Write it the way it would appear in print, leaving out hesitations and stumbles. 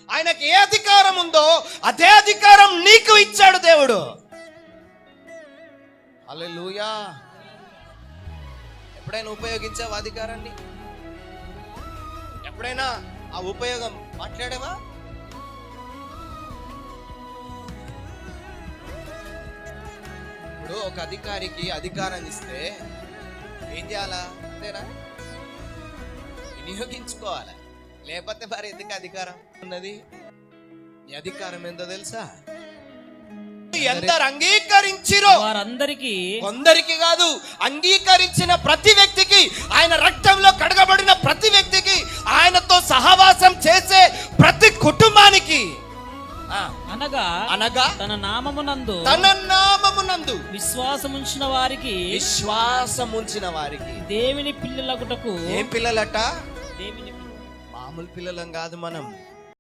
ఆయనకి ఏ అధికారం ఉందో అదే అధికారం నీకు ఇచ్చాడు దేవుడు. హల్లెలూయా. ఎప్పుడైనా ఉపయోగించావా అధికారాన్ని? ఎప్పుడైనా ఆ ఉపయోగం మాట్లాడావా? ఇప్పుడు ఒక అధికారికి అధికారాన్ని ఇస్తే ఏం చేయాలా? అంతేనా? వినియోగించుకోవాలా, లేకపోతే మరి ఎందుకు అధికారం ఉన్నది? ఈ అధికారం ఏందో తెలుసా? ఎందరు అంగీకరించిరో వారందరికీ, కొందరికి కాదు, అంగీకరించిన ప్రతి వ్యక్తికి, ఆయన రక్తంలో కడగబడిన ప్రతి వ్యక్తికి, ఆయనతో సహవాసం చేసే ప్రతి కుటుంబానికి, అనగా తన నామమునందు విశ్వాసముంచిన వారికి దేవుని పిల్లలగుటకు. ఏం పిల్లలట? మామూలు పిల్లలం కాదు మనం.